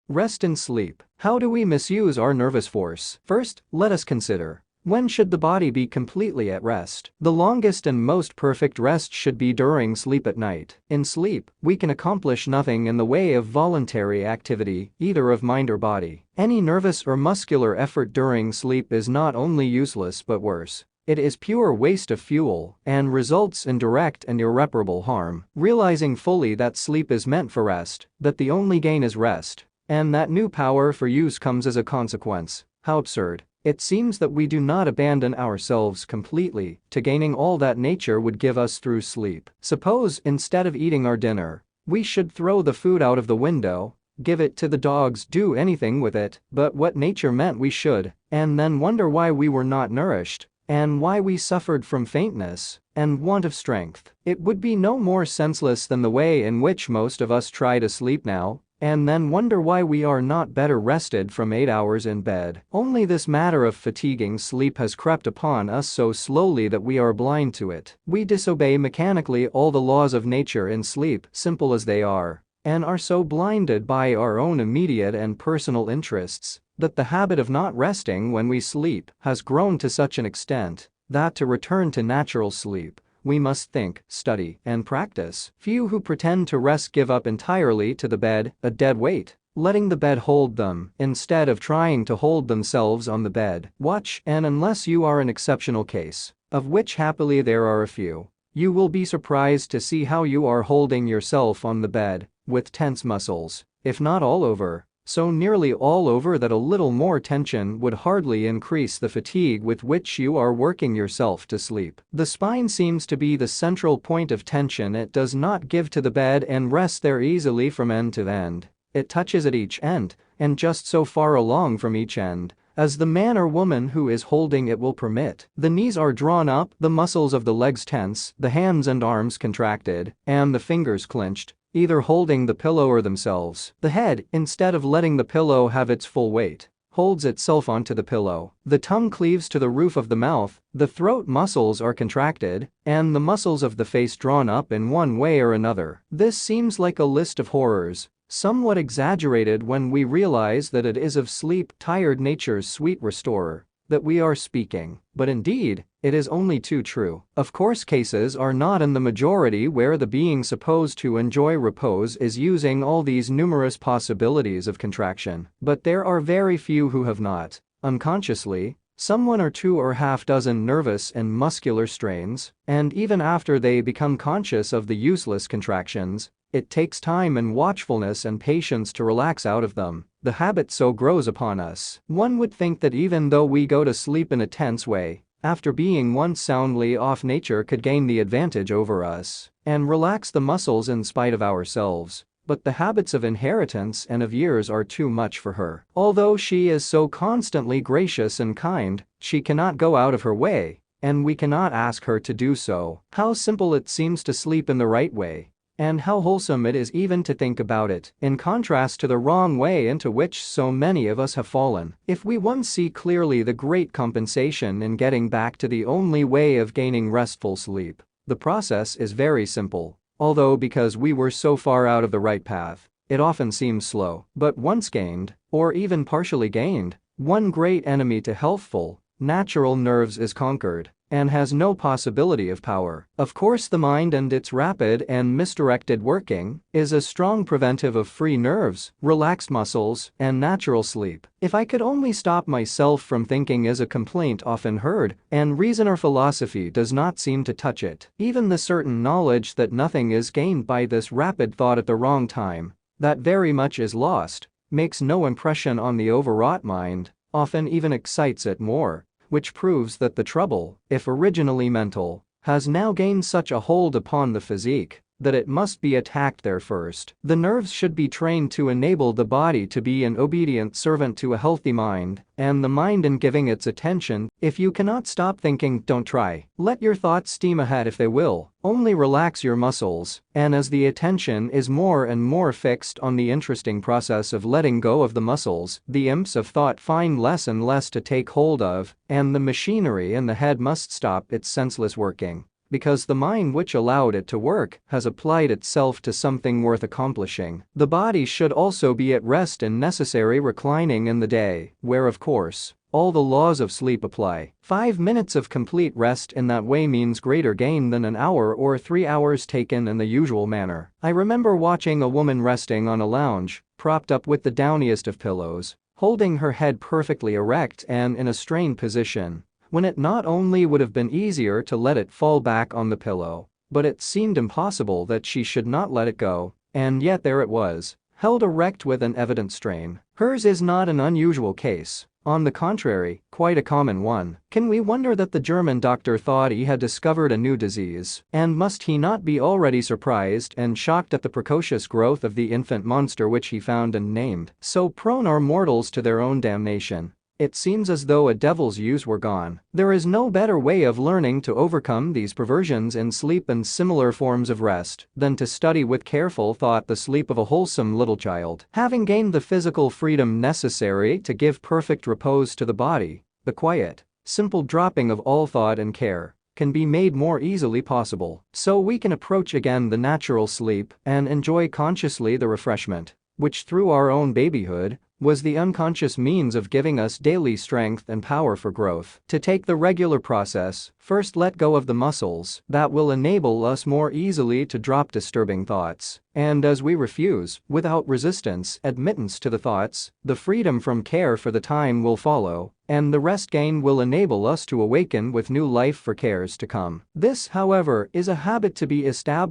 Rest and sleep. How do we misuse our nervous force? First, let us consider. When should the body be completely at rest? The longest and most perfect rest should be during sleep at night. In sleep, we can accomplish nothing in the way of voluntary activity, either of mind or body. Any nervous or muscular effort during sleep is not only useless but worse. It is pure waste of fuel and results in direct and irreparable harm. Realizing fully that sleep is meant for rest, that the only gain is rest, and that new power for use comes as a consequence. How absurd. It seems that we do not abandon ourselves completely to gaining all that nature would give us through sleep. Suppose, instead of eating our dinner, we should throw the food out of the window, give it to the dogs, do anything with it but what nature meant we should, and then wonder why we were not nourished, and why we suffered from faintness and want of strength. It would be no more senseless than the way in which most of us try to sleep now, and then wonder why we are not better rested from 8 hours in bed. Only this matter of fatiguing sleep has crept upon us so slowly that we are blind to it. We disobey mechanically all the laws of nature in sleep, simple as they are, and are so blinded by our own immediate and personal interests that the habit of not resting when we sleep has grown to such an extent that to return to natural sleep, we must think, study, and practice. Few who pretend to rest give up entirely to the bed, a dead weight, letting the bed hold them instead of trying to hold themselves on the bed. Watch, and unless you are an exceptional case, of which happily there are a few, you will be surprised to see how you are holding yourself on the bed, with tense muscles, if not all over, so nearly all over that a little more tension would hardly increase the fatigue with which you are working yourself to sleep. The spine seems to be the central point of tension. It does not give to the bed and rest there easily from end to end. It touches at each end, and just so far along from each end as the man or woman who is holding it will permit. The knees are drawn up, the muscles of the legs tense, the hands and arms contracted, and the fingers clenched, either holding the pillow or themselves. The head, instead of letting the pillow have its full weight, holds itself onto the pillow. The tongue cleaves to the roof of the mouth, the throat muscles are contracted, and the muscles of the face drawn up in one way or another. This seems like a list of horrors, somewhat exaggerated when we realize that it is of sleep-tired nature's sweet restorer that we are speaking, but indeed, it is only too true. Of course, cases are not in the majority where the being supposed to enjoy repose is using all these numerous possibilities of contraction, but there are very few who have not, unconsciously, some 1 or 2 or half dozen nervous and muscular strains, and even after they become conscious of the useless contractions, it takes time and watchfulness and patience to relax out of them. The habit so grows upon us. One would think that even though we go to sleep in a tense way, after being once soundly off, nature could gain the advantage over us and relax the muscles in spite of ourselves. But the habits of inheritance and of years are too much for her. Although she is so constantly gracious and kind, she cannot go out of her way, and we cannot ask her to do so. How simple it seems to sleep in the right way, and how wholesome it is even to think about it, in contrast to the wrong way into which so many of us have fallen. If we once see clearly the great compensation in getting back to the only way of gaining restful sleep, the process is very simple. Although because we were so far out of the right path, it often seems slow. But once gained, or even partially gained, one great enemy to healthful, natural nerves is conquered, and has no possibility of power. Of course, the mind and its rapid and misdirected working is a strong preventive of free nerves, relaxed muscles, and natural sleep. If I could only stop myself from thinking is a complaint often heard, and reason or philosophy does not seem to touch it. Even the certain knowledge that nothing is gained by this rapid thought at the wrong time, that very much is lost, makes no impression on the overwrought mind, often even excites it more, which proves that the trouble, if originally mental, has now gained such a hold upon the physique that it must be attacked there first. The nerves should be trained to enable the body to be an obedient servant to a healthy mind, and the mind in giving its attention. If you cannot stop thinking, don't try. Let your thoughts steam ahead if they will. Only relax your muscles, and as the attention is more and more fixed on the interesting process of letting go of the muscles, the imps of thought find less and less to take hold of, and the machinery in the head must stop its senseless working. because the mind which allowed it to work has applied itself to something worth accomplishing. The body should also be at rest in necessary reclining in the day, where of course, all the laws of sleep apply. 5 minutes of complete rest in that way means greater gain than an hour or 3 hours taken in the usual manner. I remember watching a woman resting on a lounge, propped up with the downiest of pillows, holding her head perfectly erect and in a strained position, when it not only would have been easier to let it fall back on the pillow, but it seemed impossible that she should not let it go, and yet there it was, held erect with an evident strain. Hers is not an unusual case. On the contrary, quite a common one. Can we wonder that the German doctor thought he had discovered a new disease? And must he not be already surprised and shocked at the precocious growth of the infant monster which he found and named? So prone are mortals to their own damnation. It seems as though a devil's use were gone. There is no better way of learning to overcome these perversions in sleep and similar forms of rest than to study with careful thought the sleep of a wholesome little child. Having gained the physical freedom necessary to give perfect repose to the body, the quiet, simple dropping of all thought and care can be made more easily possible. So we can approach again the natural sleep and enjoy consciously the refreshment, which through our own babyhood, was the unconscious means of giving us daily strength and power for growth. To take the regular process, first let go of the muscles that will enable us more easily to drop disturbing thoughts. And as we refuse, without resistance, admittance to the thoughts, the freedom from care for the time will follow, and the rest gain will enable us to awaken with new life for cares to come. This, however, is a habit to be established